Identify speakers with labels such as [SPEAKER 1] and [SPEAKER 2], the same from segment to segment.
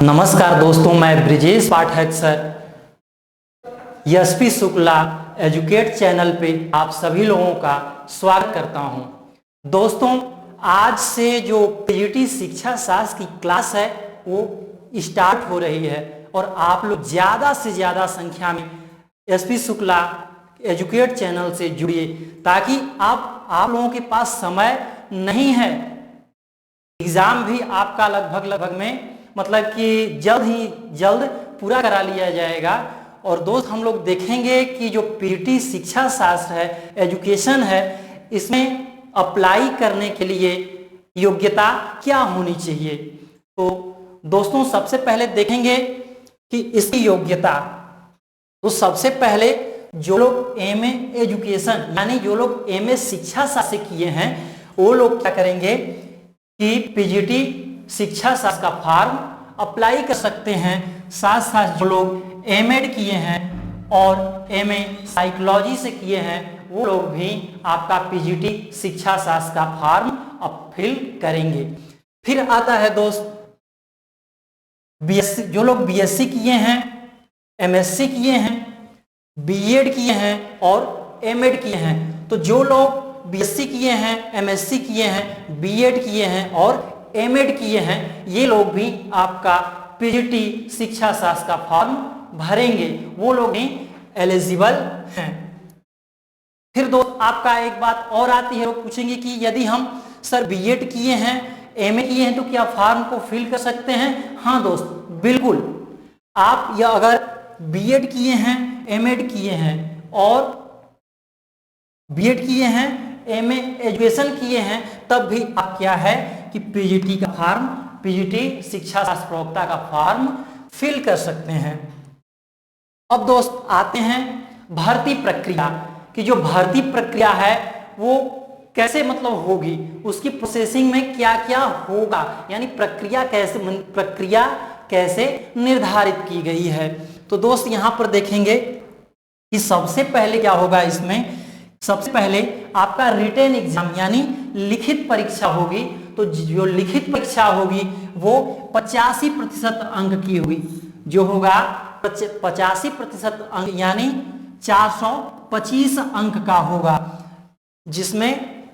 [SPEAKER 1] नमस्कार दोस्तों, मैं Brijesh Pathak sir SP Shukla educate channel पे आप सभी लोगों का स्वागत करता हूं। दोस्तों, आज से जो पीजीटी शिक्षा शास्त्र की क्लास है वो स्टार्ट हो रही है और आप लोग ज़्यादा से ज़्यादा संख्या में एसपी शुक्ला एजुकेट चैनल से जुड़िए, ताकि आप लोगों के पास समय नहीं है। एग्ज़ाम भी आपका लगभग में मतलब कि जल्द पूरा करा लिया जाएगा। और दोस्त, हम लोग देखेंगे कि जो पीजीटी शिक्षा शास्त्र है, एजुकेशन है, इसमें अप्लाई करने के लिए योग्यता क्या होनी चाहिए। तो दोस्तों, सबसे पहले देखेंगे कि इसकी योग्यता। तो सबसे पहले जो लोग एमए एजुकेशन यानी जो लोग एमए शिक्षा शास्त्र किए हैं वो लोग क्या करेंगे कि पीजीटी शिक्षा शास्त्र का फॉर्म अप्लाई कर सकते हैं। साथ साथ जो लोग एमएड किए हैं और एमए साइकोलॉजी से किए हैं वो लोग भी आपका पीजीटी शिक्षा शास्त्र का फॉर्म अब फिल करेंगे। फिर आता है दोस्त बीएससी। जो लोग बीएससी किए हैं, एमएससी किए हैं, बीएड किए हैं और एमएड किए हैं, तो जो लोग बीएससी किए हैं, एमएससी किए हैं, बीएड किए हैं और एमएड किए हैं, ये लोग भी आपका पीजीटी शिक्षा शास्त्र का फॉर्म भरेंगे, वो लोग भी एलिजिबल हैं। फिर दोस्त, आपका एक बात और आती है, वो पूछेंगे कि यदि हम सर बीएड किए हैं, एमए किए हैं, तो क्या फॉर्म को फिल कर सकते हैं? हाँ दोस्त, बिल्कुल। आप या अगर बीएड किए हैं, एमएड किए हैं और बीएड किए हैं, एमए एजुकेशन किए हैं, तब भी आप क्या है कि पीजीटी का फॉर्म, पीजीटी शिक्षा शास्त्र प्रवक्ता का फॉर्म फिल कर सकते हैं। अब दोस्त आते हैं भर्ती प्रक्रिया कि जो भर्ती प्रक्रिया है वो कैसे मतलब होगी, उसकी प्रोसेसिंग में क्या क्या होगा, यानी प्रक्रिया कैसे निर्धारित की गई है। तो दोस्त, यहाँ पर देखेंगे कि सबसे पहले क्या होगा। इसमें सबसे पहले आपका रिटन एग्जाम यानी लिखित परीक्षा होगी। तो जो लिखित परीक्षा होगी वो 85% अंक की होगी, जो होगा 85% अंक यानी 425 अंक का होगा, जिसमें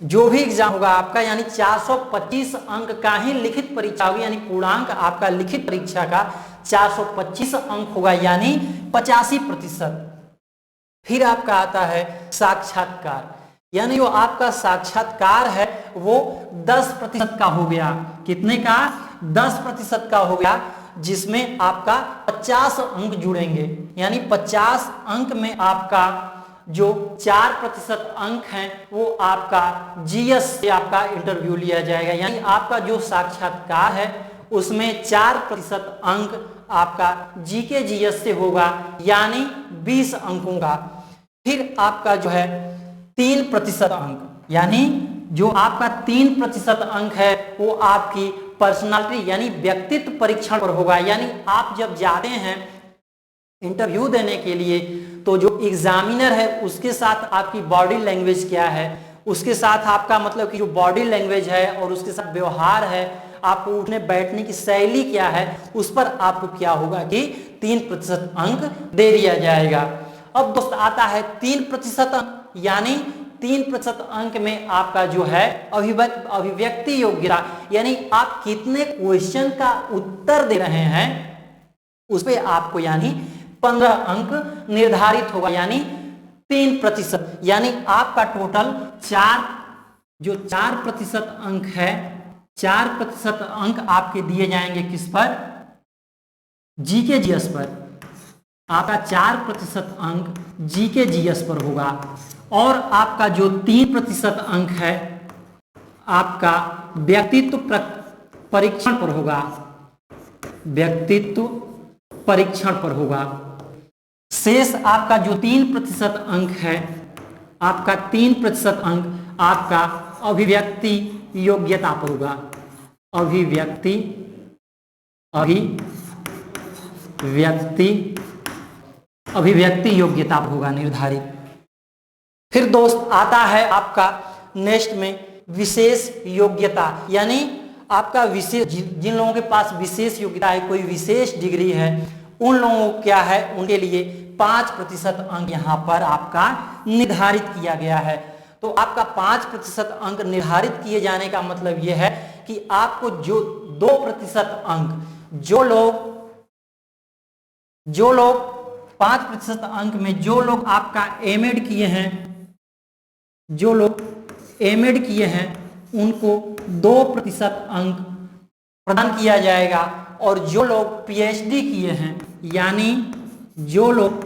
[SPEAKER 1] जो भी एग्जाम होगा आपका यानी 425 अंक का ही लिखित परीक्षा होगी, यानी पूर्णांक आपका लिखित परीक्षा का 425 अंक होगा, यानी 85%। फिर आपका आता है साक्षात्कार, यानी जो आपका साक्षात्कार है वो 10% का हो गया। कितने का? 10% का हो गया, जिसमें आपका 50 अंक जुड़ेंगे, यानी 50 अंक में आपका जो 4% अंक हैं वो आपका जीएस से आपका इंटरव्यू लिया जाएगा, यानी आपका जो साक्षात्कार है उसमें 4% अंक आपका जीके जीएस से होगा, यानी 20 अंकों का। फिर आपका जो है 3% अंक, यानी जो आपका 3% अंक है वो आपकी पर्सनालिटी यानी व्यक्तित्व परीक्षण पर होगा। यानी आप जब जाते हैं इंटरव्यू देने के लिए तो जो एग्जामिनर है उसके साथ आपकी बॉडी लैंग्वेज क्या है, उसके साथ आपका मतलब कि जो बॉडी लैंग्वेज है और उसके साथ व्यवहार है, आपको उठने बैठने की शैली क्या है, उस पर आपको क्या होगा कि 3% अंक दे दिया जाएगा। अब दोस्त आता है 3% अंक, यानी 3% अंक में आपका जो है अभिव्यक्ति योग्यता, यानी आप कितने क्वेश्चन का उत्तर दे रहे हैं उस पर आपको यानी 15 अंक निर्धारित होगा, यानी 3%, यानी आपका टोटल 4% अंक है, 4% अंक आपके दिए जाएंगे किस पर? जीके जीएस पर। आपका 4% अंक जीके जीएस पर होगा और आपका जो 3% अंक है आपका व्यक्तित्व परीक्षण पर होगा, व्यक्तित्व परीक्षण पर होगा। शेष आपका जो 3% अंक है, आपका 3% अंक आपका अभिव्यक्ति योग्यता पर होगा, अभिव्यक्ति योग्यता पर होगा निर्धारित। फिर दोस्त आता है आपका नेक्स्ट में विशेष योग्यता, यानी आपका विशेष जिन लोगों के पास विशेष योग्यता है, कोई विशेष डिग्री है, उन लोगों को क्या है, उनके लिए 5% अंक यहाँ पर आपका निर्धारित किया गया है। तो आपका 5% अंक निर्धारित किए जाने का मतलब यह है कि आपको जो 2% अंक जो लोग 5% अंक में जो लोग आपका एमएड किए हैं, जो लोग एमएड किए हैं उनको 2% अंक प्रदान किया जाएगा, और जो लोग पीएचडी किए हैं, यानी जो लोग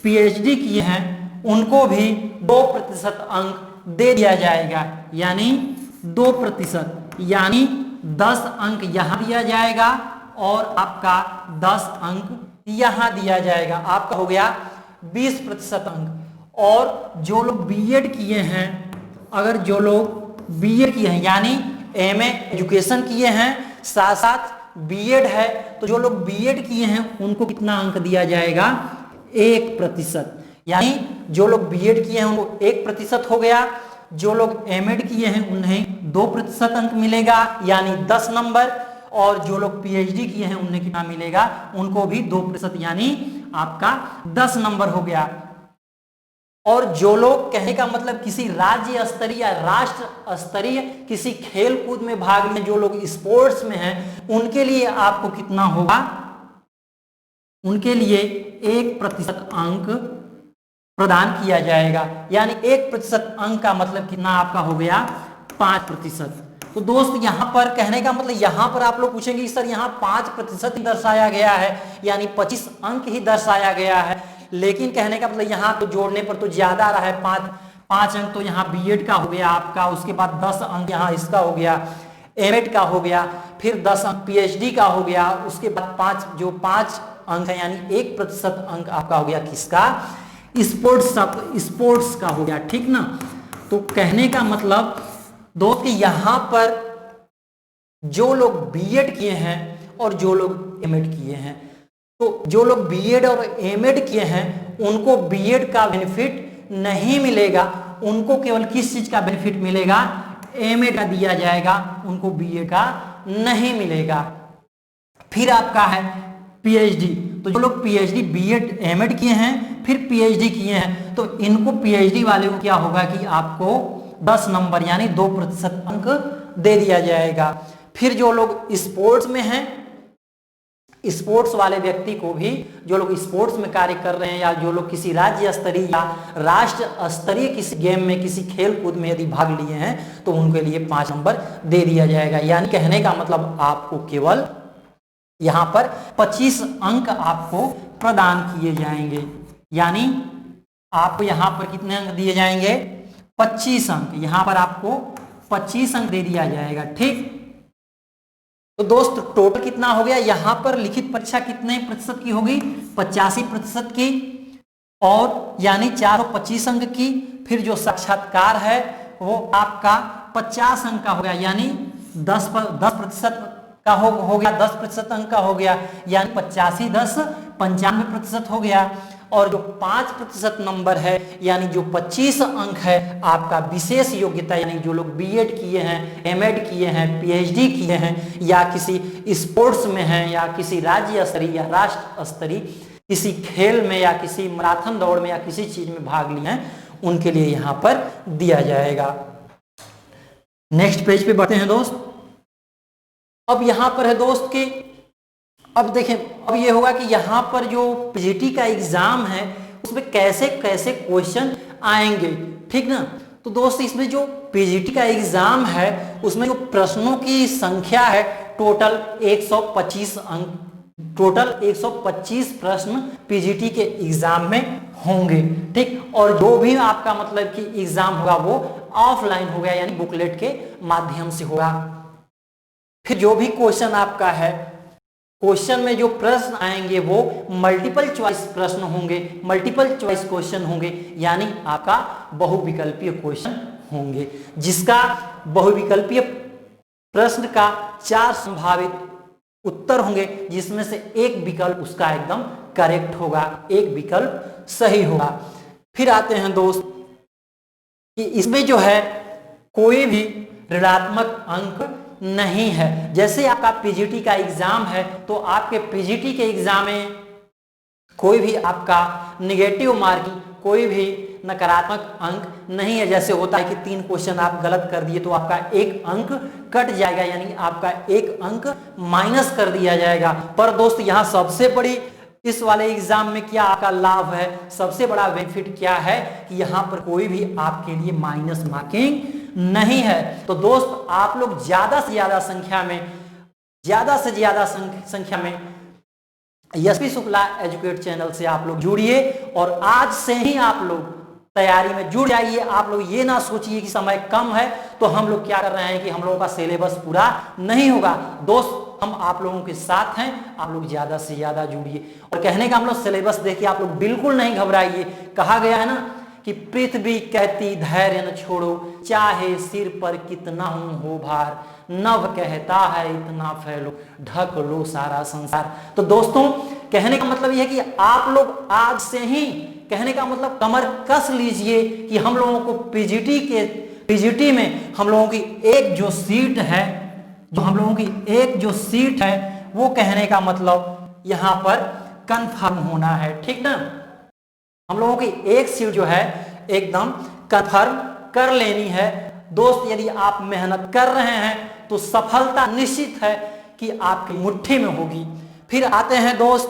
[SPEAKER 1] पीएचडी किए हैं उनको भी 2% अंक दे दिया जाएगा, यानी 2%, यानी 10 अंक यहाँ दिया जाएगा और आपका 10 अंक यहाँ दिया जाएगा। आपका हो गया 20% अंक। और जो लोग बीएड किए हैं, अगर जो लोग बीएड किए हैं यानी एमए एजुकेशन किए हैं साथ साथ बीएड है, तो जो लोग बीएड किए हैं उनको कितना अंक दिया जाएगा, 1%। यानी जो लोग बीएड किए हैं उनको 1% हो गया, जो लोग एमएड किए हैं उन्हें 2% अंक मिलेगा यानी 10 नंबर, और जो लोग पीएचडी किए हैं उन्हें कितना मिलेगा, उनको भी 2% यानी आपका 10 नंबर हो गया। और जो लोग, कहने का मतलब किसी राज्य स्तरीय या राष्ट्र स्तरीय किसी खेल कूद में भाग में जो लोग स्पोर्ट्स में हैं, उनके लिए आपको कितना होगा, उनके लिए 1% अंक प्रदान किया जाएगा, यानी 1% अंक का मतलब कितना आपका हो गया, 5%। तो दोस्त यहाँ पर कहने का मतलब, यहाँ पर आप लोग पूछेंगे सर यहाँ 5% ही दर्शाया गया है, यानी 25 अंक ही दर्शाया गया है, लेकिन कहने का मतलब यहाँ तो जोड़ने पर तो ज्यादा आ रहा है, 5 अंक तो यहाँ बीएड का हो गया आपका, उसके बाद 10 अंक यहाँ इसका हो गया, एमएड का हो गया, फिर 10 अंक पीएचडी का हो गया, उसके बाद 5 अंक है यानी 1% अंक आपका हो गया किसका, स्पोर्ट्स का हो गया, ठीक ना। तो कहने का मतलब दोस्त यहाँ पर जो लोग बीएड किए हैं और जो लोग एमएड किए हैं, तो जो लोग बीएड और एमएड किए हैं उनको बीएड का बेनिफिट नहीं मिलेगा, उनको केवल किस चीज का बेनिफिट मिलेगा, एमएड का दिया जाएगा, उनको बीएड का नहीं मिलेगा। फिर आपका है पीएचडी, तो जो लोग पीएचडी बीएड एमएड किए हैं फिर पीएचडी किए हैं, तो इनको पीएचडी वाले को क्या होगा कि आपको 10 नंबर यानी 2% अंक दे दिया जाएगा। फिर जो लोग स्पोर्ट्स में हैं, स्पोर्ट्स वाले व्यक्ति को भी, जो लोग स्पोर्ट्स में कार्य कर रहे हैं या जो लोग किसी राज्य स्तरीय या राष्ट्र स्तरीय किसी गेम में किसी खेल कूद में यदि भाग लिए हैं तो उनके लिए 5 नंबर दे दिया जाएगा। यानी कहने का मतलब आपको केवल यहाँ पर 25 अंक आपको प्रदान किए जाएंगे, यानी आपको यहाँ पर कितने अंक दिए जाएंगे, 25 अंक, यहाँ पर आपको 25 अंक दे दिया जाएगा, ठीक। तो दोस्त टोटल कितना हो गया, यहाँ पर लिखित परीक्षा कितने प्रतिशत की होगी, 85% की, और यानी 425 अंक की। फिर जो साक्षात्कार है वो आपका 50 अंक का हो गया, यानी 10% का हो गया, 10% अंक का हो गया, यानी 85 10 95% हो गया। और जो 5% नंबर है यानी जो 25 अंक है आपका विशेष योग्यता, यानी जो लोग बीएड किए हैं, एमएड किए हैं, पीएचडी किए हैं, या किसी स्पोर्ट्स में हैं, या किसी राज्य स्तरीय या राष्ट्र स्तरीय किसी खेल में या किसी मैराथन दौड़ में या किसी चीज में भाग लिए हैं, उनके लिए यहाँ पर दिया जाएगा। नेक्स्ट पेज पे बढ़ते हैं दोस्त। अब यहाँ पर है दोस्त कि अब देखें, अब ये होगा कि यहाँ पर जो पीजीटी का एग्जाम है उसमें कैसे कैसे क्वेश्चन आएंगे, ठीक ना। तो दोस्त इसमें जो पीजीटी का एग्जाम है उसमें जो प्रश्नों की संख्या है टोटल 125 अंक, टोटल 125 प्रश्न पीजीटी के एग्जाम में होंगे, ठीक। और जो भी आपका मतलब कि एग्जाम होगा वो ऑफलाइन होगा, यानी बुकलेट के माध्यम से होगा। फिर जो भी क्वेश्चन आपका है, क्वेश्चन में जो प्रश्न आएंगे वो मल्टीपल चॉइस प्रश्न होंगे, मल्टीपल चॉइस क्वेश्चन होंगे, यानी आपका बहुविकल्पीय क्वेश्चन होंगे, जिसका बहुविकल्पीय प्रश्न का 4 संभावित उत्तर होंगे, जिसमें से एक विकल्प उसका एकदम करेक्ट होगा, एक विकल्प सही होगा। फिर आते हैं दोस्त कि इसमें जो है कोई भी ऋणात्मक अंक नहीं है। जैसे आपका पीजीटी का एग्जाम है तो आपके पीजीटी के एग्जाम में कोई भी आपका निगेटिव मार्किंग, कोई भी नकारात्मक अंक नहीं है। जैसे होता है कि 3 क्वेश्चन आप गलत कर दिए तो आपका 1 अंक कट जाएगा, यानी आपका 1 अंक माइनस कर दिया जाएगा। पर दोस्त यहाँ सबसे बड़ी इस वाले एग्जाम में क्या आपका लाभ है, सबसे बड़ा बेनिफिट क्या है कि यहाँ पर कोई भी आपके लिए माइनस मार्किंग नहीं है। तो दोस्त आप लोग ज्यादा से ज्यादा संख्या में यशस्वी शुक्ला एजुकेट चैनल से आप लोग जुड़िए और आज से ही आप लोग तैयारी में जुड़ जाइए। आप लोग ये ना सोचिए कि समय कम है तो हम लोग क्या कर रहे हैं कि हम लोगों का सिलेबस पूरा नहीं होगा। दोस्त हम आप लोगों के साथ हैं, आप लोग ज्यादा से ज्यादा जुड़िए। और कहने का हम लोग सिलेबस देखिए, आप लोग बिल्कुल नहीं घबराइए। कहा गया है ना कि पृथ्वी कहती धैर्य न छोड़ो, चाहे सिर पर कितना हो भार, नभ कहता है इतना फैलो, ढक लो सारा संसार। तो दोस्तों कहने का मतलब यह है कि आप लोग आज से ही, कहने का मतलब कमर कस लीजिए कि हम लोगों को पीजीटी में हम लोगों की एक जो सीट है वो कहने का मतलब यहां पर कंफर्म होना है, ठीक ना। हम लोगों की एक सीट जो है एकदम कंफर्म कर लेनी है। दोस्त यदि आप मेहनत कर रहे हैं तो सफलता निश्चित है कि आपकी मुट्ठी में होगी। फिर आते हैं दोस्त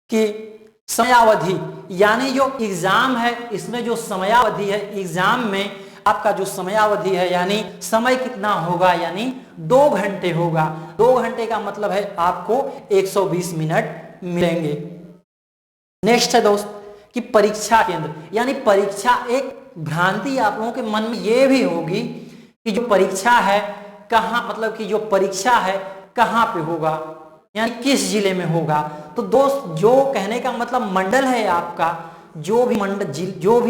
[SPEAKER 1] कि समयावधि, यानी जो एग्जाम है इसमें जो समयावधि है, एग्जाम में आपका जो समयावधि है यानी समय कितना होगा, यानी 2 घंटे होगा। 2 घंटे का मतलब है आपको 120 मिनट मिलेंगे। नेक्स्ट है दोस्त कि परीक्षा केंद्र, यानी परीक्षा, एक भ्रांति आप लोगों के मन में ये भी होगी कि जो परीक्षा है कहाँ, मतलब कि जो परीक्षा है कहाँ पे होगा, यानी किस जिले में होगा। तो दोस्त जो कहने का मतलब मंडल है आपका, जो भी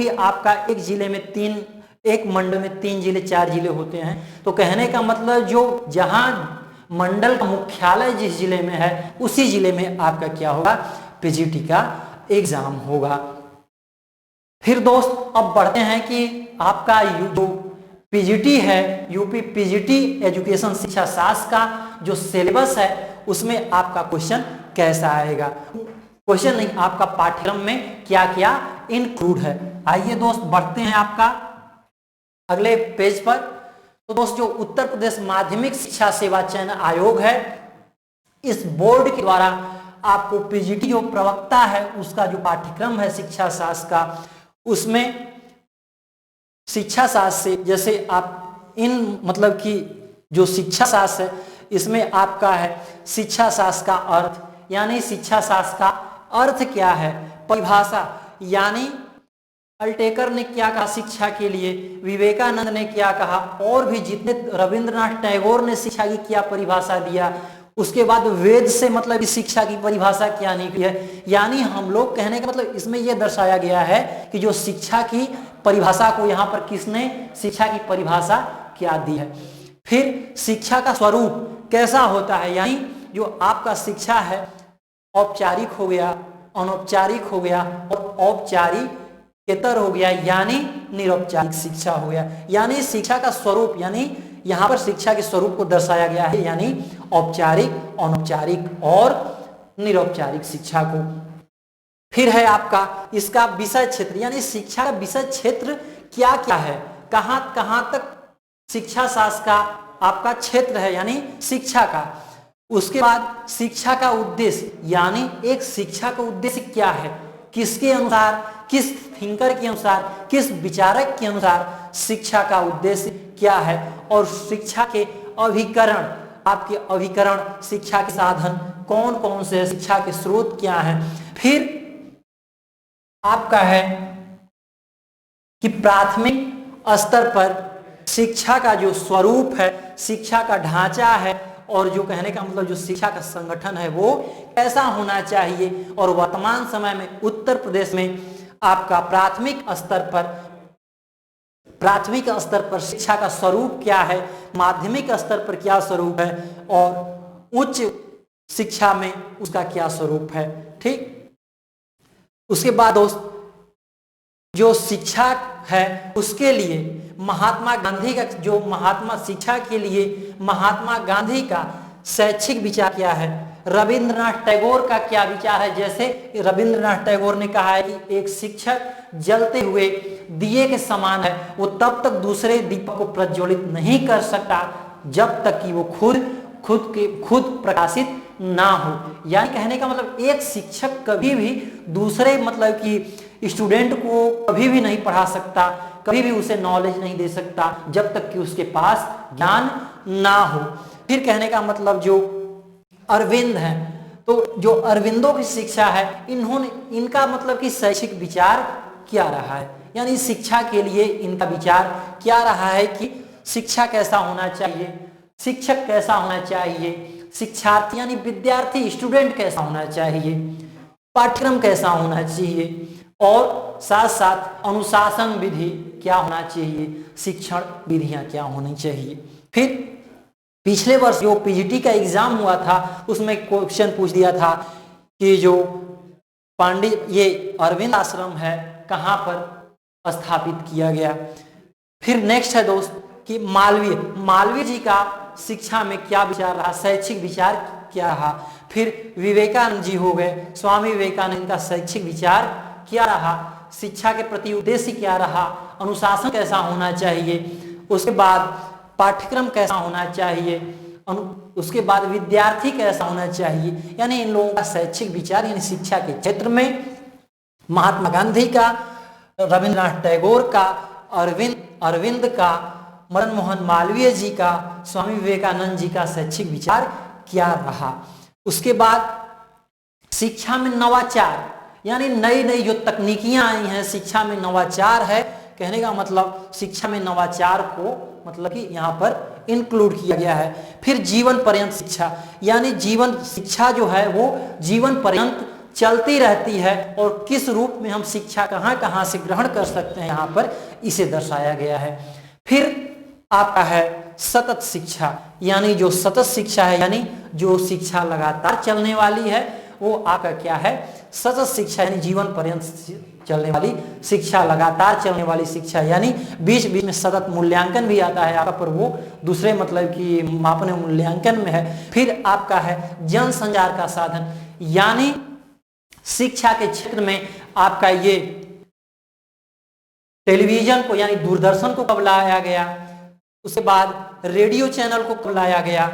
[SPEAKER 1] आपका एक जिले में एक मंडल में 3 जिले 4 जिले होते हैं, तो कहने का मतलब जो जहां मंडल का मुख्यालय जिस जिले में है उसी जिले में आपका क्या होगा, पीजीटी का एग्जाम होगा। फिर दोस्त अब बढ़ते हैं कि आपका जो पीजीटी है, यूपी पीजीटी एजुकेशन शिक्षा शास्त्र का जो सिलेबस है उसमें आपका क्वेश्चन कैसा आएगा। क्वेश्चन नहीं, आपका पाठ्यक्रम में क्या क्या इंक्लूड है। आइए दोस्त बढ़ते हैं आपका अगले पेज पर। तो दोस्त जो उत्तर प्रदेश माध्यमिक शिक्षा सेवा चयन आयोग है, इस बोर्ड के द्वारा आपको पीजीटी जो प्रवक्ता है उसका जो पाठ्यक्रम है शिक्षा शास्त्र का, उसमें शिक्षा शास्त्र से जैसे आप इन मतलब कि जो शिक्षा शास्त्र है इसमें आपका है शिक्षा शास्त्र का अर्थ, यानी शिक्षा शास्त्र का अर्थ क्या है, परिभाषा, यानी अल्टेकर ने क्या कहा शिक्षा के लिए, विवेकानंद ने क्या कहा, और भी जितने, रविंद्रनाथ टैगोर ने शिक्षा की क्या परिभाषा दिया, उसके बाद वेद से मतलब इस शिक्षा की परिभाषा क्या निकली है। यानी हम लोग कहने का मतलब इसमें यह दर्शाया गया है कि जो शिक्षा की परिभाषा को यहाँ पर किसने शिक्षा की परिभाषा क्या दी है। फिर शिक्षा का स्वरूप कैसा होता है, यानी जो आपका शिक्षा है औपचारिक हो गया, अनौपचारिक हो गया और औपचारिकेतर हो गया, यानी निरौपचारिक शिक्षा हो गया। यानी शिक्षा का स्वरूप, यानी यहाँ पर शिक्षा के स्वरूप को दर्शाया गया है, यानी औपचारिक, अनौपचारिक और निरौपचारिक शिक्षा को। फिर है आपका इसका विषय क्षेत्र, यानी शिक्षा का विषय क्षेत्र क्या क्या है, कहां कहां तक शिक्षा शास्त्र का आपका क्षेत्र है, यानी शिक्षा का। उसके बाद शिक्षा का उद्देश्य, यानी एक शिक्षा का उद्देश्य क्या है, किसके अनुसार, किस थिंकर के अनुसार, किस विचारक के अनुसार शिक्षा का उद्देश्य क्या है। और शिक्षा के अभिकरण, आपके अभिकरण, शिक्षा के साधन कौन कौन से, शिक्षा के स्रोत क्या है। फिर आपका है कि प्राथमिक स्तर पर शिक्षा का जो स्वरूप है, शिक्षा का ढांचा है, और जो कहने का मतलब जो शिक्षा का संगठन है वो कैसा होना चाहिए। और वर्तमान समय में उत्तर प्रदेश में आपका प्राथमिक स्तर पर शिक्षा का स्वरूप क्या है, माध्यमिक स्तर पर क्या स्वरूप है, और उच्च शिक्षा में उसका क्या स्वरूप है। ठीक, उसके बाद दोस्त जो शिक्षा है उसके लिए महात्मा गांधी का, जो महात्मा शिक्षा के लिए महात्मा गांधी का शैक्षिक विचार क्या है, रविंद्रनाथ टैगोर का क्या विचार है। जैसे रविंद्रनाथ टैगोर ने कहा है कि एक शिक्षक जलते हुए दिए के समान है, वो तब तक दूसरे दीपक को प्रज्वलित नहीं कर सकता जब तक कि वो खुद प्रकाशित ना हो। यानी कहने का मतलब एक शिक्षक कभी भी दूसरे मतलब कि स्टूडेंट को कभी भी नहीं पढ़ा सकता, कभी भी उसे नॉलेज नहीं दे सकता जब तक कि उसके पास ज्ञान ना हो। फिर कहने का मतलब जो अरविंद है, तो जो अरविंदों की शिक्षा है, इनका मतलब कि शैक्षिक विचार क्या रहा है, यानी शिक्षा के लिए इनका विचार क्या रहा है कि शिक्षा कैसा होना चाहिए, शिक्षक कैसा होना चाहिए, शिक्षार्थी यानी विद्यार्थी स्टूडेंट कैसा होना चाहिए, पाठ्यक्रम कैसा होना चाहिए, और साथ साथ अनुशासन विधि क्या होना चाहिए, शिक्षण विधियां क्या होनी चाहिए। फिर पिछले वर्ष जो पीजीटी का एग्जाम हुआ था उसमें क्वेश्चन पूछ दिया था कि जो ये अरविंद आश्रम है कहाँ पर स्थापित किया गया। फिर नेक्स्ट है दोस्त कि मालवीय जी का शिक्षा में क्या विचार रहा, शैक्षिक विचार क्या रहा। फिर विवेकानंद जी हो गए, स्वामी विवेकानंद का शैक्षिक विचार क्या रहा, शिक्षा के प्रति उद्देश्य क्या रहा, अनुशासन कैसा होना चाहिए, उसके बाद पाठ्यक्रम कैसा होना चाहिए, उसके बाद विद्यार्थी कैसा होना चाहिए। यानी इन लोगों का शैक्षिक विचार यानी शिक्षा के क्षेत्र में महात्मा गांधी का, रविंद्रनाथ टैगोर का, अरविंद का, मदन मोहन मालवीय जी का, स्वामी विवेकानंद जी का शैक्षिक विचार क्या रहा। उसके बाद शिक्षा में नवाचार यानी नई नई जो तकनीकियां आई हैं, शिक्षा में नवाचार है, कहने का मतलब शिक्षा में नवाचार को मतलब कि यहाँ पर इंक्लूड किया गया है। फिर जीवन पर्यंत शिक्षा यानी जीवन शिक्षा जो है वो जीवन पर्यंत चलती रहती है और किस रूप में हम शिक्षा कहाँ से ग्रहण कर सकते हैं, यहाँ पर इसे दर्शाया गया है। फिर आपका है सतत शिक्षा यानी जो सतत शिक्षा है यानी जो शिक्षा लगातार चलने वाली है वो आपका क्या है, सतत शिक्षा यानी जीवन पर्यंत चलने वाली शिक्षा, लगातार चलने वाली शिक्षा यानी बीच बीच में सतत मूल्यांकन भी आता है आपका, पर वो दूसरे मतलब कि मापन मूल्यांकन में है। फिर आपका है जन संचार का साधन यानी शिक्षा के क्षेत्र में आपका ये टेलीविजन को यानी दूरदर्शन को कब लाया गया, उसके बाद रेडियो चैनल को कब लाया गया,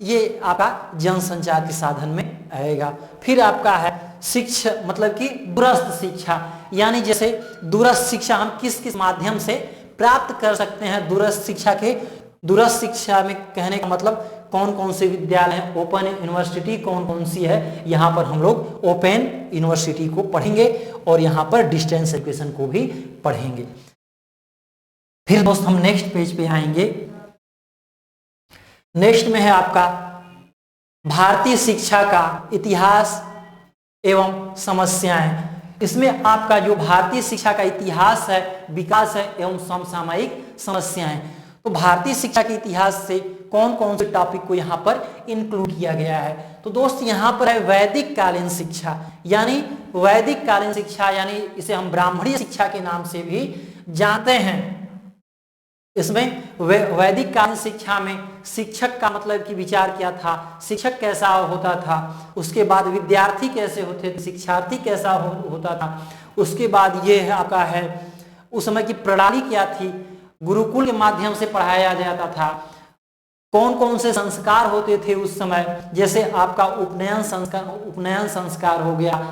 [SPEAKER 1] ये आपका जनसंचार के साधन में आएगा। फिर आपका है शिक्षा मतलब कि दूरस्थ शिक्षा यानी जैसे दूरस्थ शिक्षा हम किस किस माध्यम से प्राप्त कर सकते हैं। दूरस्थ शिक्षा में कहने का मतलब कौन कौन से विद्यालय हैं, ओपन यूनिवर्सिटी कौन कौन सी है, यहाँ पर हम लोग ओपन यूनिवर्सिटी को पढ़ेंगे और यहाँ पर डिस्टेंस एजुकेशन को भी पढ़ेंगे। फिर दोस्त हम नेक्स्ट पेज पे आएंगे। नेक्स्ट में है आपका भारतीय शिक्षा का इतिहास एवं समस्याएं। इसमें आपका जो भारतीय शिक्षा का इतिहास है, विकास है एवं समसामयिक समस्याएं। तो भारतीय शिक्षा के इतिहास से कौन कौन से टॉपिक को यहाँ पर इंक्लूड किया गया है। तो दोस्त यहाँ पर है वैदिक कालीन शिक्षा यानी वैदिक कालीन शिक्षा यानी इसे हम ब्राह्मणीय शिक्षा के नाम से भी जानते हैं। इसमें वैदिक कालीन शिक्षा में शिक्षक का मतलब कि विचार क्या था, शिक्षक कैसा होता था, उसके बाद विद्यार्थी कैसे होते थे, शिक्षार्थी कैसा होता था, उसके बाद ये है आपका है उस समय की प्रणाली क्या थी, गुरुकुल के माध्यम से पढ़ाया जाता था, कौन कौन से संस्कार होते थे उस समय, जैसे आपका उपनयन संस्कार हो गया,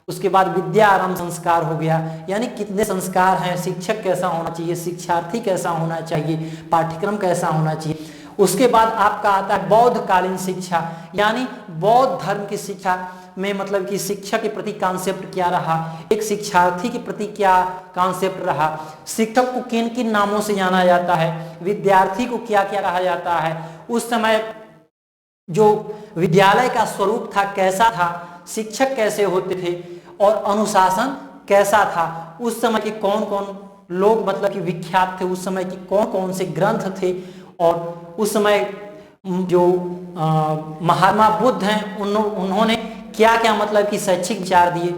[SPEAKER 1] उसके बाद विद्या आरंभ संस्कार हो गया, यानी कितने संस्कार हैं, शिक्षक कैसा होना चाहिए, शिक्षार्थी कैसा होना चाहिए, पाठ्यक्रम कैसा होना चाहिए। उसके बाद आपका आता है बौद्ध कालीन शिक्षा यानी बौद्ध धर्म की शिक्षा में मतलब कि शिक्षा के प्रति कॉन्सेप्ट क्या रहा, एक शिक्षार्थी के प्रति क्या कॉन्सेप्ट रहा, शिक्षक को किन किन नामों से जाना जाता है, विद्यार्थी को क्या क्या कहा जाता है, उस समय जो विद्यालय का स्वरूप था कैसा था, शिक्षक कैसे होते थे और अनुशासन कैसा था, उस समय के कौन कौन लोग मतलब कि विख्यात थे, उस समय के कौन कौन से ग्रंथ थे, और उस समय जो महात्मा बुद्ध हैं उन्होंने क्या क्या मतलब कि शैक्षिक विचार दिए,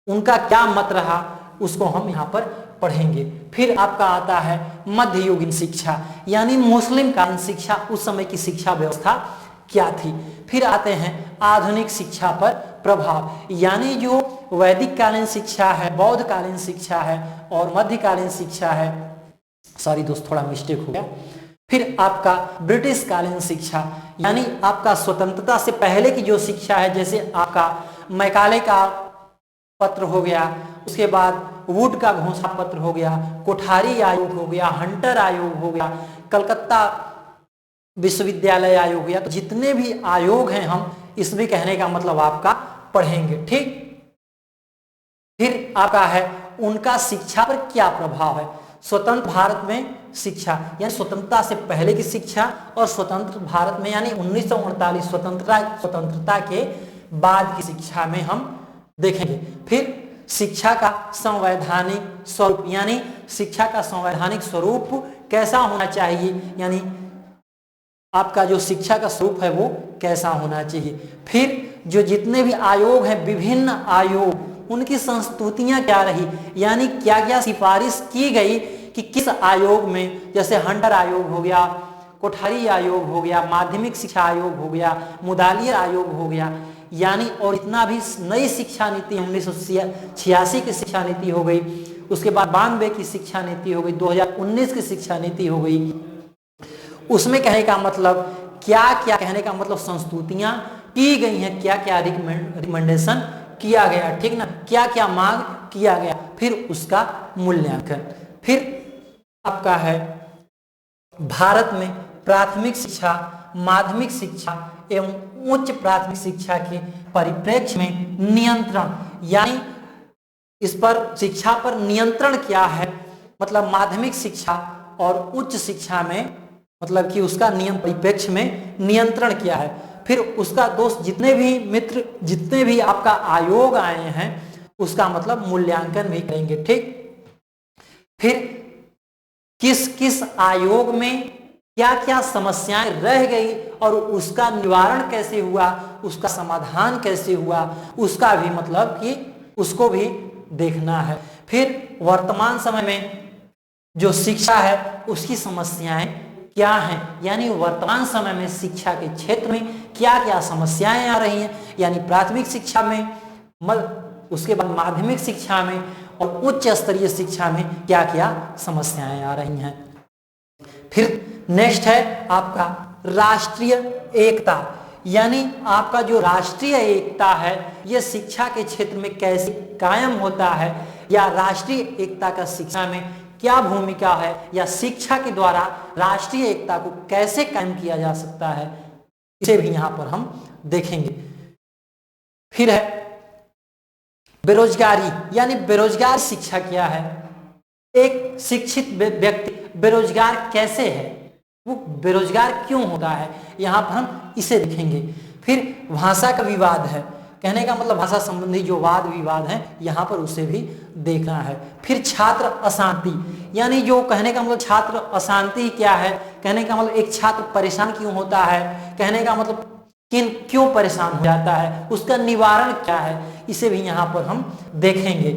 [SPEAKER 1] उनका क्या मत रहा, उसको हम यहाँ पर पढ़ेंगे। फिर आपका आता है मध्ययुगीन शिक्षा, यानी मुस्लिम कालीन शिक्षा, उस समय की शिक्षा व्यवस्था क्या थी। फिर आते हैं आधुनिक शिक्षा पर प्रभाव, यानी जो वैदिक कालीन शिक्षा है, बौद्ध कालीन शिक्षा है और मध्यकालीन शिक्षा है, सॉरी दोस्त थोड़ा मिस्टेक हो गया। फिर आपका ब्रिटिश कालीन शिक्षा, यानी आपका स्वतंत्रता से पहले की जो शिक्षा है, जैसे आपका मैकाले का पत्र हो गया, उसके बाद वुड का घोषणा पत्र हो गया, कोठारी आयोग हो गया, हंटर आयोग हो गया, कलकत्ता विश्वविद्यालय आयोग हो गया। तो जितने भी आयोग हैं हम इसमें कहने का मतलब आपका पढ़ेंगे, ठीक। फिर आपका है उनका शिक्षा पर क्या प्रभाव है। स्वतंत्र भारत में शिक्षा, यानी स्वतंत्रता से पहले की शिक्षा और स्वतंत्र भारत में यानी 1948 स्वतंत्रता के बाद की शिक्षा में हम देखेंगे। फिर शिक्षा का संवैधानिक स्वरूप, यानी शिक्षा का संवैधानिक स्वरूप कैसा होना चाहिए, यानी आपका जो शिक्षा का स्वरूप है वो कैसा होना चाहिए। फिर जो जितने भी आयोग हैं, विभिन्न आयोग, उनकी संस्तुतियां क्या रही, यानी क्या क्या सिफारिश की गई कि किस आयोग में, जैसे हंटर आयोग हो गया, कोठारी आयोग हो गया, माध्यमिक शिक्षा आयोग हो गया, मुदालियर आयोग हो गया, यानी और इतना भी नई शिक्षा नीति 1986 की शिक्षा नीति हो गई, उसके बाद 92 की शिक्षा नीति हो गई, 2019 की शिक्षा नीति हो गई। उसमें कहने का मतलब क्या क्या, कहने का मतलब संस्तुतियां की गई हैं, क्या क्या रिकमेंडेशन किया गया, ठीक ना, क्या क्या मांग किया गया, फिर उसका मूल्यांकन। फिर आपका है भारत में प्राथमिक शिक्षा, माध्यमिक शिक्षा एवं उच्च प्राथमिक शिक्षा के परिप्रेक्ष्य में नियंत्रण, यानी इस पर शिक्षा पर नियंत्रण क्या है, मतलब माध्यमिक शिक्षा और उच्च शिक्षा में मतलब कि उसका नियम परिप्रेक्ष्य में नियंत्रण क्या है। फिर उसका दोस्त जितने भी मित्र, जितने भी आपका आयोग आए हैं उसका मतलब मूल्यांकन भी करेंगे, ठीक। फिर किस किस आयोग में क्या क्या समस्याएं रह गई और उसका निवारण कैसे हुआ, उसका समाधान कैसे हुआ, उसका भी मतलब कि उसको भी देखना है। फिर वर्तमान समय में जो शिक्षा है उसकी समस्याएं क्या हैं, यानी वर्तमान समय में शिक्षा के क्षेत्र में क्या क्या समस्याएं आ रही हैं, यानी प्राथमिक शिक्षा में, उसके बाद माध्यमिक शिक्षा में और उच्च स्तरीय शिक्षा में क्या क्या समस्याएं आ रही हैं। फिर नेक्स्ट है आपका राष्ट्रीय एकता, यानी आपका जो राष्ट्रीय एकता है यह शिक्षा के क्षेत्र में कैसे कायम होता है, या राष्ट्रीय एकता का शिक्षा में क्या भूमिका है, या शिक्षा के द्वारा राष्ट्रीय एकता को कैसे कायम किया जा सकता है, इसे भी यहां पर हम देखेंगे। फिर है बेरोजगारी, यानी बेरोजगार शिक्षा क्या है, एक शिक्षित व्यक्ति बेरोजगार कैसे है, वो बेरोजगार क्यों होता है, यहां पर हम इसे देखेंगे। फिर भाषा का विवाद है, कहने का मतलब भाषा संबंधी जो वाद विवाद है यहां पर उसे भी देखना है। फिर छात्र अशांति, यानी जो कहने का मतलब छात्र अशांति क्या है, कहने का मतलब एक छात्र परेशान क्यों होता है, कहने का मतलब क्यों परेशान हो जाता है, उसका निवारण क्या है, इसे भी यहां पर हम देखेंगे।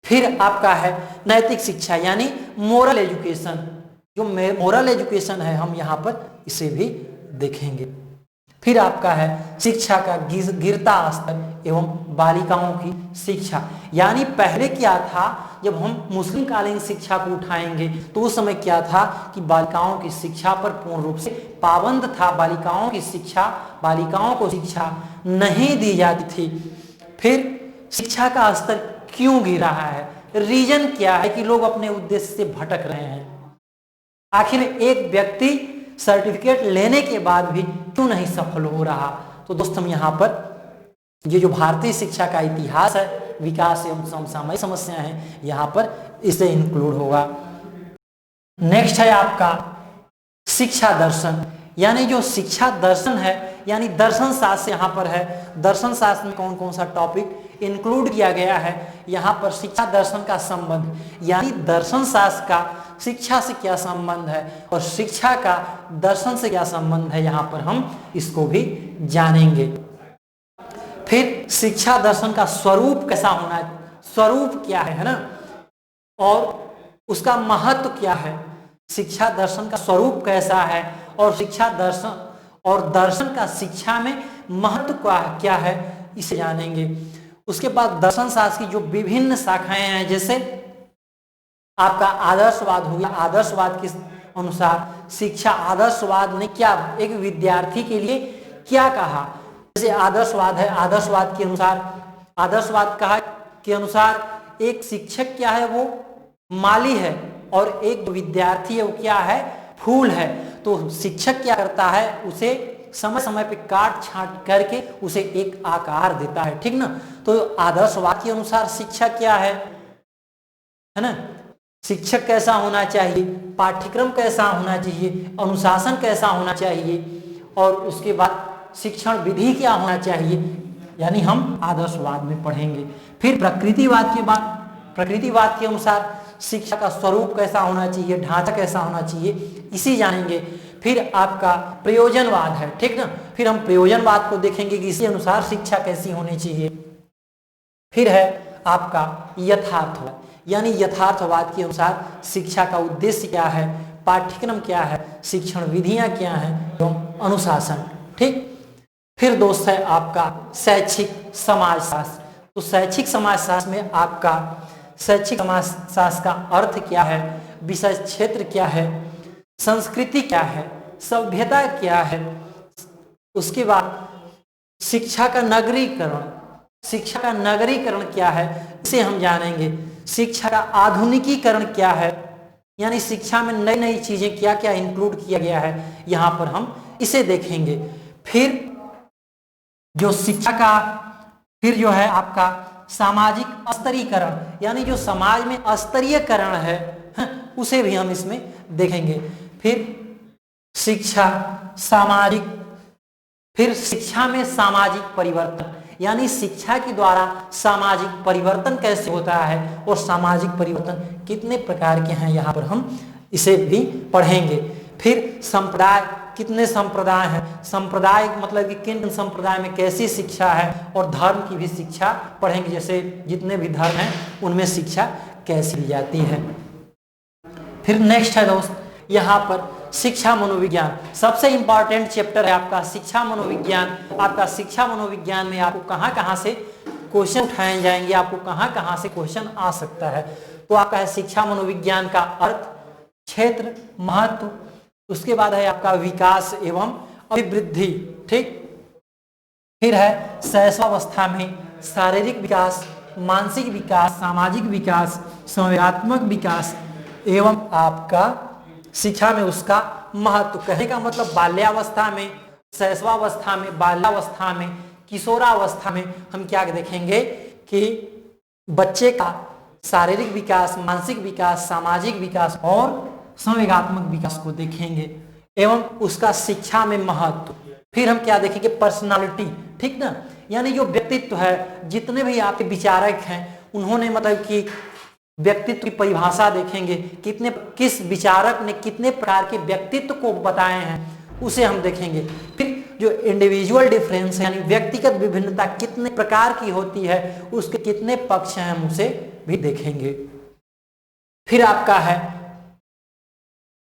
[SPEAKER 1] फिर आपका है नैतिक शिक्षा, यानी मोरल एजुकेशन, जो मोरल एजुकेशन है हम यहां पर इसे भी देखेंगे। फिर आपका है शिक्षा का गिरता स्तर एवं बालिकाओं की शिक्षा, यानी पहले क्या था, जब हम मुस्लिम कालीन शिक्षा को उठाएंगे तो उस समय क्या था कि बालिकाओं की शिक्षा पर पूर्ण रूप से पाबंद था, बालिकाओं की शिक्षा, बालिकाओं को शिक्षा नहीं दी जाती थी। फिर शिक्षा का स्तर क्यों गिर रहा है, रीजन क्या है कि लोग अपने उद्देश्य से भटक रहे हैं, आखिर एक व्यक्ति सर्टिफिकेट लेने के बाद भी क्यों नहीं सफल हो रहा। तो दोस्त हम यहाँ पर ये जो भारतीय शिक्षा का इतिहास है, विकास एवं समसामयिक समस्याएं हैं, यहाँ पर इसे इंक्लूड होगा। नेक्स्ट है आपका शिक्षा दर्शन, यानी जो शिक्षा दर्शन है, यानी दर्शन शास्त्र यहाँ पर है, दर्शन शास्त्र में कौन कौन सा टॉपिक इंक्लूड किया गया है, यहाँ पर शिक्षा दर्शन का संबंध, यानी दर्शन शास्त्र का शिक्षा से क्या संबंध है और शिक्षा का दर्शन से क्या संबंध है, यहाँ पर हम इसको भी जानेंगे। फिर शिक्षा दर्शन का स्वरूप कैसा होना है, स्वरूप क्या है ना, और उसका महत्व क्या है, शिक्षा दर्शन का स्वरूप कैसा है, और शिक्षा दर्शन और दर्शन का शिक्षा में महत्व क्या है, इसे जानेंगे। उसके बाद दर्शन शास्त्र की जो विभिन्न शाखाएं हैं, जैसे आपका आदर्शवाद हो गया। आदर्शवाद के अनुसार शिक्षा, आदर्शवाद ने क्या एक विद्यार्थी के लिए क्या कहा, जैसे आदर्शवाद है, आदर्शवाद के अनुसार, आदर्शवाद कहा के अनुसार एक शिक्षक क्या है, वो माली है, और एक विद्यार्थी है वो क्या है, फूल है। तो शिक्षक क्या करता है, उसे समय समय पे काट छांट करके उसे एक आकार देता है, ठीक ना। तो आदर्शवाद के अनुसार शिक्षा क्या है ना, शिक्षक कैसा होना चाहिए, पाठ्यक्रम कैसा होना चाहिए, अनुशासन कैसा होना चाहिए, और उसके बाद शिक्षण विधि क्या होना चाहिए, यानी हम आदर्शवाद में पढ़ेंगे। फिर प्रकृतिवाद के बाद, प्रकृतिवाद के अनुसार शिक्षा का स्वरूप कैसा होना चाहिए, ढांचा कैसा होना चाहिए, इसी जानेंगे। फिर आपका प्रयोजनवाद है, ठीक ना, फिर हम प्रयोजनवाद को देखेंगे कि इसी अनुसार शिक्षा कैसी होनी चाहिए। फिर है आपका यथार्थवाद, यानी यथार्थवाद के अनुसार शिक्षा का उद्देश्य क्या है, पाठ्यक्रम क्या है, शिक्षण विधियां क्या हैं, एवं अनुशासन, ठीक। फिर दोस्त है आपका शैक्षिक समाजशास्त्र। तो शैक्षिक समाजशास्त्र में आपका शैक्षिक समाजशास्त्र का अर्थ क्या है, विषय क्षेत्र क्या है, संस्कृति क्या है, सभ्यता क्या है, उसके बाद शिक्षा का नगरीकरण, शिक्षा का नगरीकरण क्या है, इसे हम जानेंगे। शिक्षा का आधुनिकीकरण क्या है, यानी शिक्षा में नई नई चीजें क्या क्या इंक्लूड किया गया है, यहाँ पर हम इसे देखेंगे। फिर जो शिक्षा का, फिर जो है आपका सामाजिक स्तरीकरण, यानी जो समाज में स्तरीयकरण है, उसे भी हम इसमें देखेंगे। फिर शिक्षा सामाजिक, फिर शिक्षा में सामाजिक परिवर्तन, यानी शिक्षा के द्वारा सामाजिक परिवर्तन कैसे होता है, और सामाजिक परिवर्तन कितने प्रकार के हैं, यहाँ पर हम इसे भी पढ़ेंगे। फिर संप्रदाय, कितने संप्रदाय हैं, संप्रदाय मतलब कि किन संप्रदाय में कैसी शिक्षा है, और धर्म की भी शिक्षा पढ़ेंगे, जैसे जितने भी धर्म हैं उनमें शिक्षा कैसी दी जाती है। फिर नेक्स्ट है दोस्त यहाँ पर शिक्षा मनोविज्ञान, सबसे इंपॉर्टेंट चैप्टर है आपका शिक्षा मनोविज्ञान। आपका शिक्षा मनोविज्ञान में आपको कहाँ कहाँ से क्वेश्चन उठाए जाएंगे, आपको कहाँ कहाँ से क्वेश्चन आ सकता है। तो आपका है शिक्षा मनोविज्ञान का अर्थ, क्षेत्र, महत्व, उसके बाद है आपका विकास एवं अभिवृद्धि, ठीक। फिर है शैशवावस्था में शारीरिक विकास, मानसिक विकास, सामाजिक विकास, संवेगात्मक विकास एवं आपका शिक्षा में उसका महत्व। कहने का मतलब बाल्यावस्था में, शैशवावस्था में, बाल्यावस्था में, किशोरावस्था में हम क्या देखेंगे कि बच्चे का शारीरिक विकास, मानसिक विकास, सामाजिक विकास और संवेगात्मक विकास को देखेंगे एवं उसका शिक्षा में महत्व। फिर हम क्या देखेंगे, पर्सनालिटी, ठीक ना, यानी जो व्यक्तित्व है, जितने भी आपके विचारक हैं उन्होंने मतलब कि व्यक्तित्व की परिभाषा देखेंगे, कितने किस विचारक ने कितने प्रकार के व्यक्तित्व को बताए हैं उसे हम देखेंगे। फिर जो इंडिविजुअल डिफरेंस है यानी व्यक्तिगत विभिन्नता कितने प्रकार की होती है, उसके कितने पक्ष हैं हम उसे भी देखेंगे। फिर आपका है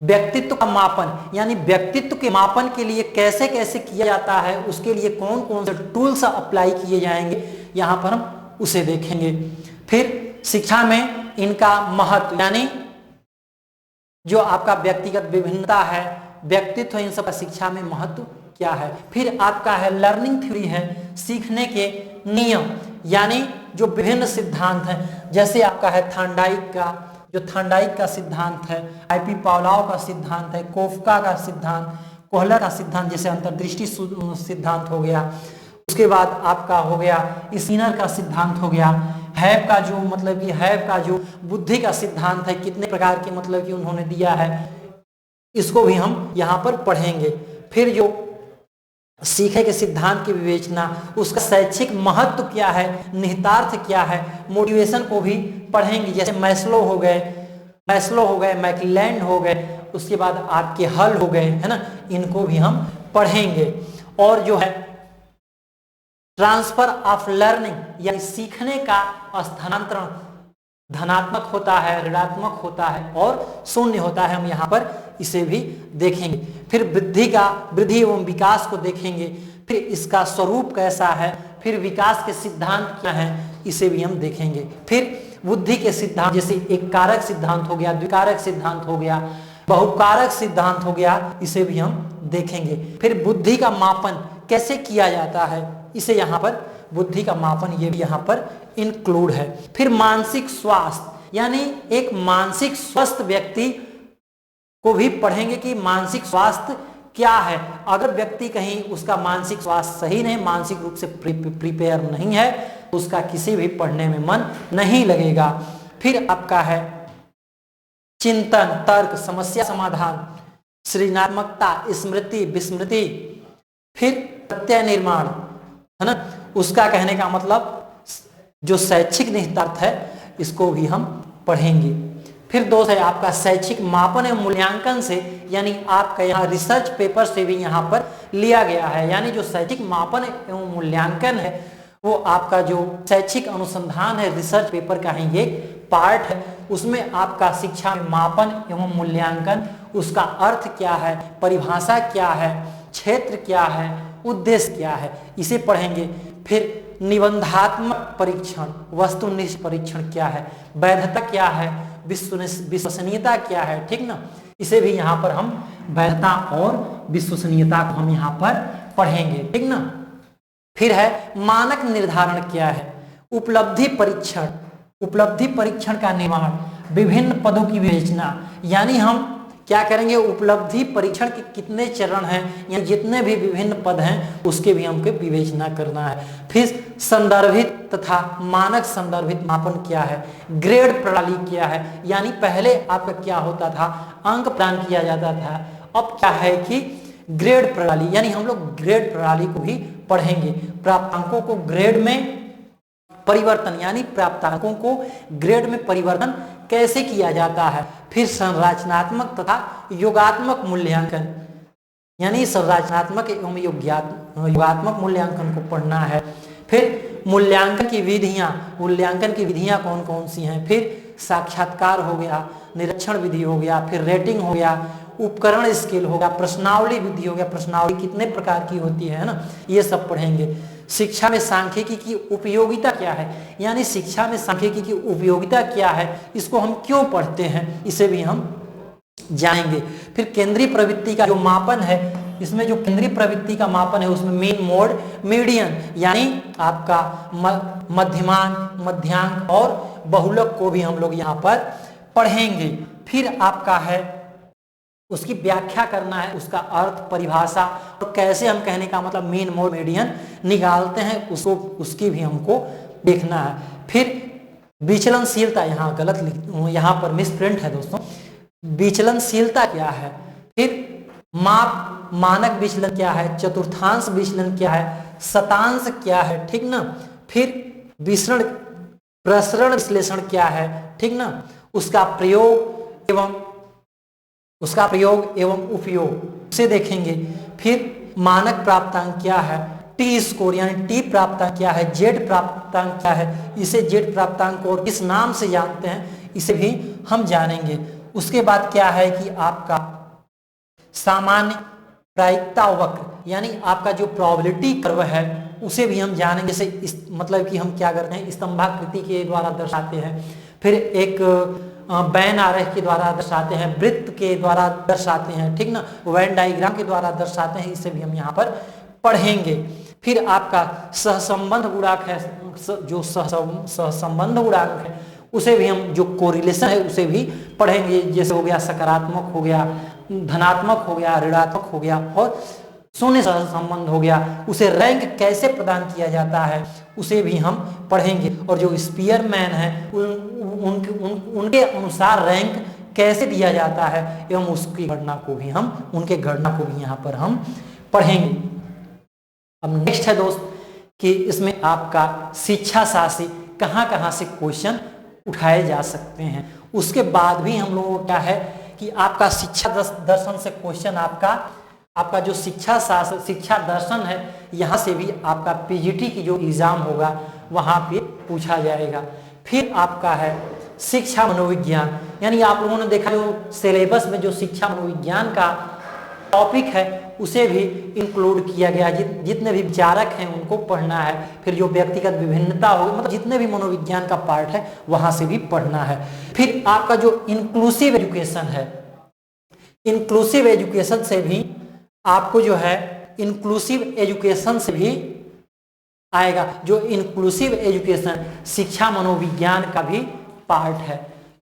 [SPEAKER 1] व्यक्तित्व का मापन, यानी व्यक्तित्व के मापन के लिए कैसे कैसे किया जाता है, उसके लिए कौन कौन से टूल्स अप्लाई किए जाएंगे, यहाँ पर हम उसे देखेंगे। फिर शिक्षा में इनका महत्व, यानी जो आपका व्यक्तिगत विभिन्नता है, व्यक्तित्व, इन सब का शिक्षा में महत्व क्या है। फिर आपका है लर्निंग थ्योरी है, सीखने के नियम, यानी जो विभिन्न सिद्धांत हैं, जैसे आपका है थॉर्नडाइक का, जो थॉर्नडाइक का सिद्धांत है, आईपी पावलोव का सिद्धांत है, कोफका का सिद्धांत, कोहलर का सिद्धांत जैसे अंतर्दृष्टि सिद्धांत हो गया, उसके बाद आपका हो गया स्किनर का सिद्धांत हो गया, हैब का जो मतलब कि हैब का जो बुद्धि का सिद्धांत है, कितने प्रकार के मतलब कि उन्होंने दिया है, इसको भी हम यहाँ पर पढ़ेंगे। फिर जो सीखे के सिद्धांत की विवेचना, उसका शैक्षिक महत्व क्या है, निहितार्थ क्या है, मोटिवेशन को भी पढ़ेंगे, जैसे मैस्लो हो गए, मैकलैंड हो गए, उसके बाद आपके हल हो गए, है ना, इनको भी हम पढ़ेंगे। और जो है ट्रांसफर ऑफ लर्निंग, यानी सीखने का स्थानांतरण, धनात्मक होता है, ऋणात्मक होता है और शून्य होता है। हम यहाँ पर इसे भी देखेंगे। फिर वृद्धि एवं विकास को देखेंगे, फिर इसका स्वरूप कैसा है, फिर विकास के सिद्धांत क्या हैं, इसे भी हम देखेंगे। फिर बुद्धि के सिद्धांत, जैसे एक कारक सिद्धांत हो गया, द्विकारक सिद्धांत हो गया, बहुकारक सिद्धांत हो गया, इसे भी हम देखेंगे। फिर बुद्धि का मापन कैसे किया जाता है, इसे यहाँ पर बुद्धि का मापन ये भी यहाँ पर इंक्लूड है। फिर मानसिक स्वास्थ्य, यानी एक मानसिक स्वस्थ व्यक्ति को भी पढ़ेंगे कि मानसिक स्वास्थ्य क्या है। अगर व्यक्ति कहीं उसका मानसिक स्वास्थ्य सही नहीं, मानसिक रूप से प्रिपेयर नहीं है, तो उसका किसी भी पढ़ने में मन नहीं लगेगा। फिर आपका है चिंतन, तर्क, समस्या समाधान, सृजनात्मकता, स्मृति, विस्मृति, फिर प्रत्यय निर्माण, है ना, उसका कहने का मतलब जो शैक्षिक निहितार्थ है, इसको भी हम पढ़ेंगे। फिर दोस्त है आपका शैक्षिक मापन एवं मूल्यांकन से, यानी आपका यहाँ रिसर्च पेपर से भी यहाँ पर लिया गया है। यानी जो शैक्षिक मापन एवं मूल्यांकन है वो आपका जो शैक्षिक अनुसंधान है, रिसर्च पेपर का ही एक पार्ट है। उसमें आपका शिक्षा में मापन एवं मूल्यांकन, उसका अर्थ क्या है, परिभाषा क्या है, क्षेत्र क्या है, उद्देश्य क्या है, इसे पढ़ेंगे। फिर निबंधात्मक परीक्षण, वस्तुनिष्ठ परीक्षण क्या है, वैधता क्या है, विश्वसनीयता क्या है, ठीक ना, इसे भी यहाँ पर हम वैधता और विश्वसनीयता को हम यहाँ पर पढ़ेंगे, ठीक ना। फिर है मानक निर्धारण क्या है, उपलब्धि परीक्षण, उपलब्धि परीक्षण का निर्माण, विभिन्न पदों की विवेचना, यानी हम क्या करेंगे, उपलब्धि परीक्षण के कितने चरण हैं, या जितने भी विभिन्न पद हैं उसके भी हमको विवेचना करना है। फिर संदर्भित तथा मानक संदर्भित मापन क्या है, ग्रेड प्रणाली क्या है, यानी पहले आपका क्या होता था, अंक प्रदान किया जाता था, अब क्या है कि ग्रेड प्रणाली, यानी हम लोग ग्रेड प्रणाली को भी पढ़ेंगे। प्राप्तांकों को ग्रेड में परिवर्तन, यानी प्राप्तांकों को ग्रेड में परिवर्तन कैसे किया जाता है। फिर संरचनात्मक तथा योगात्मक मूल्यांकन, यानी संरचनात्मक एवं योगात्मक मूल्यांकन को पढ़ना है। फिर मूल्यांकन की विधियां कौन कौन सी हैं, फिर साक्षात्कार हो गया, निरीक्षण विधि हो गया, फिर रेटिंग हो गया, उपकरण स्केल हो गया, प्रश्नावली विधि हो गया, प्रश्नावली कितने प्रकार की होती है ना, ये सब पढ़ेंगे। शिक्षा में सांख्यिकी की उपयोगिता क्या है, यानी शिक्षा में सांख्यिकी की उपयोगिता क्या है, इसको हम क्यों पढ़ते हैं, इसे भी हम जानेंगे। फिर केंद्रीय प्रवृत्ति का जो मापन है, इसमें जो केंद्रीय प्रवृत्ति का मापन है उसमें मीन, मोड, मीडियन, यानी आपका मध्यमान, मध्यांक और बहुलक को भी हम लोग यहाँ पर पढ़ेंगे। फिर आपका है उसकी व्याख्या करना है, उसका अर्थ, परिभाषा और कैसे हम कहने का मतलब मीन, मोड, मीडियन निकालते हैं, उसको उसकी भी हमको देखना है। फिर विचलनशीलता, यहाँ गलत यहाँ पर मिसप्रिंट है दोस्तों, विचलनशीलता क्या है, फिर मानक विचलन क्या है, चतुर्थांश विचलन क्या है, शतांश क्या है, ठीक ना। फिर प्रसरण विश्लेषण क्या है, ठीक ना, उसका प्रयोग एवं उपयोग से देखेंगे। फिर मानक प्राप्तांक क्या है, टी स्कोर यानी टी प्राप्तांक क्या है, जेड प्राप्तांक क्या है, इसे जेड प्राप्तांक को और किस नाम से जानते हैं, इसे भी हम जानेंगे। उसके बाद क्या है कि आपका सामान्य प्रायिकता वक्र, यानी आपका जो प्रोबेबिलिटी कर्व है उसे भी हम जानेंगे। जैसे मतलब कि हम क्या करते हैं, स्तंभाकृति के द्वारा दर्शाते हैं, फिर एक बैन आरेख के द्वारा दर्शाते हैं, वृत्त के द्वारा दर्शाते हैं, ठीक ना, वेन डायग्राम के द्वारा दर्शाते हैं, इसे भी हम यहाँ पर पढ़ेंगे। फिर आपका सहसंबंध गुणांक है, जो सहसंबंध गुणांक है उसे भी हम, जो कोरिलेशन है उसे भी पढ़ेंगे। जैसे हो गया सकारात्मक, हो गया धनात्मक, हो गया ऋणात्मक, हो गया और शून्य सहसंबंध हो गया, उसे रैंक कैसे प्रदान किया जाता है उसे भी हम पढ़ेंगे। और जो स्पीयरमैन है उनके अनुसार रैंक कैसे दिया जाता है एवं उसकी गणना को भी हम, उनके गणना को भी यहाँ पर हम पढ़ेंगे। अब नेक्स्ट है दोस्त कि इसमें आपका शिक्षा शास्त्री कहाँ से क्वेश्चन उठाए जा सकते हैं। उसके बाद भी हम लोगों को क्या है कि आपका शिक्षा दर्शन से क्वेश्चन, आपका जो शिक्षा दर्शन है यहाँ से भी आपका पीजीटी की जो एग्जाम होगा वहाँ पे पूछा जाएगा। फिर आपका है शिक्षा मनोविज्ञान, यानी आप लोगों ने देखा जो सिलेबस में जो शिक्षा मनोविज्ञान का टॉपिक है उसे भी इंक्लूड किया गया। जितने भी विचारक हैं उनको पढ़ना है, फिर जो व्यक्तिगत विभिन्नता होगी, मतलब जितने भी मनोविज्ञान का पार्ट है वहां से भी पढ़ना है। फिर आपका जो इंक्लूसिव एजुकेशन है, इंक्लूसिव एजुकेशन से भी आपको जो है इंक्लूसिव एजुकेशन से भी आएगा। जो इंक्लूसिव एजुकेशन शिक्षा मनोविज्ञान का भी पार्ट है,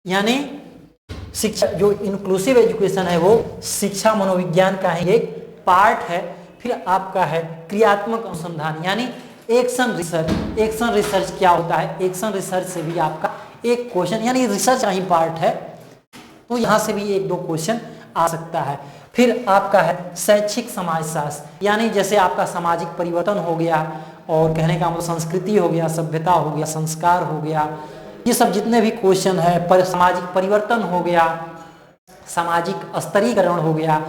[SPEAKER 1] यानी शिक्षा जो इंक्लूसिव एजुकेशन है वो शिक्षा मनोविज्ञान का ही एक पार्ट है। फिर आपका है क्रियात्मक अनुसंधान, यानी एक्शन रिसर्च। एक्शन रिसर्च क्या होता है? एक्शन रिसर्च से भी आपका एक क्वेश्चन, यानी रिसर्च का ही पार्ट है, तो यहां से भी एक दो क्वेश्चन आ सकता है। फिर आपका है शैक्षिक समाजशास्त्र, यानी जैसे आपका सामाजिक परिवर्तन हो गया, और कहने का मतलब संस्कृति हो गया, सभ्यता हो गया, संस्कार हो गया, ये सब जितने भी क्वेश्चन है, सामाजिक परिवर्तन हो गया, सामाजिक स्तरीकरण हो गया,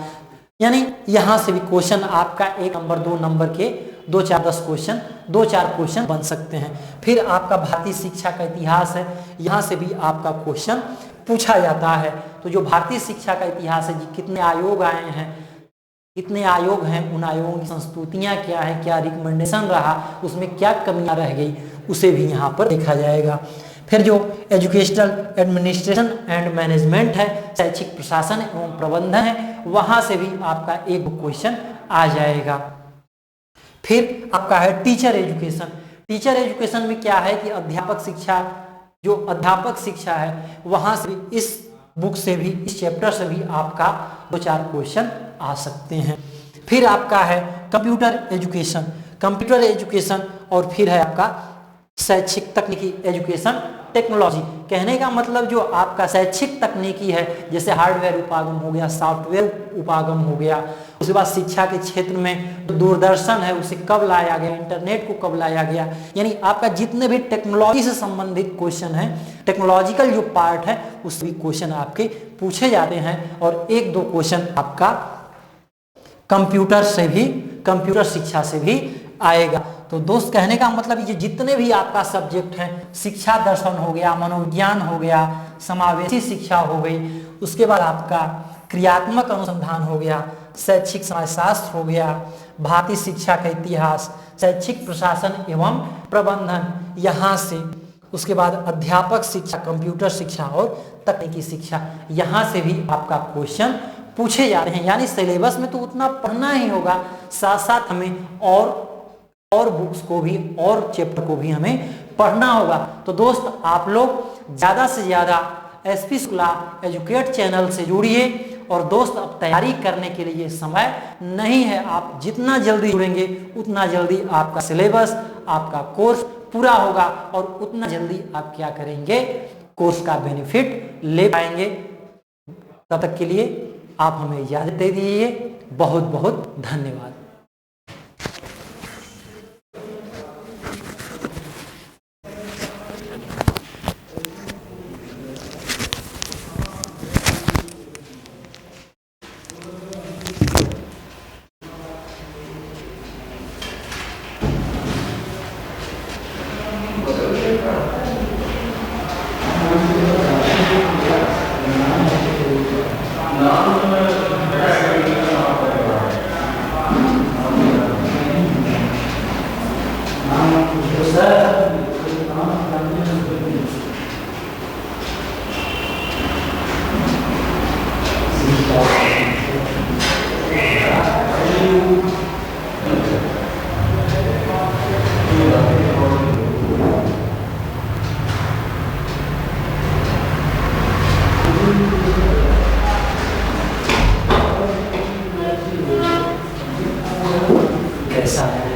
[SPEAKER 1] यानी यहां से भी क्वेश्चन आपका 1 नंबर 2 नंबर के 2 4 10 क्वेश्चन 2 4 क्वेश्चन बन सकते हैं। फिर आपका भारतीय शिक्षा का इतिहास है, यहां से भी आपका क्वेश्चन पूछा जाता है। तो जो भारतीय शिक्षा का इतिहास है, कितने आयोग आए हैं, कितने आयोग हैं, उन आयोगों की संस्तुतियां क्या है, क्या रिकमेंडेशन रहा, उसमें क्या कमियां रह गई, उसे भी यहाँ पर देखा जाएगा। फिर जो एजुकेशनल एडमिनिस्ट्रेशन एंड मैनेजमेंट है, शैक्षिक प्रशासन एवं प्रबंधन है, वहां से भी आपका एक क्वेश्चन आ जाएगा। फिर आपका है टीचर एजुकेशन। टीचर एजुकेशन में क्या है कि अध्यापक शिक्षा, जो अध्यापक शिक्षा है, वहां से भी इस बुक से भी, इस चैप्टर से भी आपका 2 4 क्वेश्चन आ सकते हैं। फिर आपका है कंप्यूटर एजुकेशन, कंप्यूटर एजुकेशन, और फिर है आपका शैक्षिक तकनीकी एजुकेशन टेक्नोलॉजी। कहने का मतलब जो आपका शैक्षिक तकनीकी है, जैसे हार्डवेयर उपागम हो गया, सॉफ्टवेयर उपागम हो गया, उसके बाद शिक्षा के क्षेत्र में दूरदर्शन है उसे कब लाया गया, इंटरनेट को कब लाया गया, यानी आपका जितने भी टेक्नोलॉजी से संबंधित क्वेश्चन है, टेक्नोलॉजिकल जो पार्ट है उससे भी क्वेश्चन आपके पूछे जाते हैं। और 1 2 क्वेश्चन आपका कंप्यूटर से भी, कंप्यूटर शिक्षा से भी आएगा। तो दोस्त कहने का मतलब ये जितने भी आपका सब्जेक्ट हैं, शिक्षा दर्शन हो गया, मनोविज्ञान हो गया, समावेशी शिक्षा हो गई, उसके बाद आपका क्रियात्मक अनुसंधान हो गया, शैक्षिक समाजशास्त्र हो गया, भारतीय शिक्षा का इतिहास, शैक्षिक प्रशासन एवं प्रबंधन, यहाँ से उसके बाद अध्यापक शिक्षा, कंप्यूटर शिक्षा और तकनीकी शिक्षा, यहाँ से भी आपका क्वेश्चन पूछे जा रहे हैं। यानी सिलेबस में तो उतना पढ़ना ही होगा, साथ साथ हमें और बुक्स को भी और चैप्टर को भी हमें पढ़ना होगा। तो दोस्त आप लोग ज़्यादा से ज़्यादा एसपी शुक्ला एजुकेट चैनल से जुड़िए। और दोस्त अब तैयारी करने के लिए समय नहीं है, आप जितना जल्दी जुड़ेंगे उतना जल्दी आपका सिलेबस, आपका कोर्स पूरा होगा, और उतना जल्दी आप क्या करेंगे, कोर्स का बेनिफिट ले पाएंगे। तब तक के लिए आप हमें इजाजत दे दीजिए। बहुत बहुत धन्यवाद। कैसा है?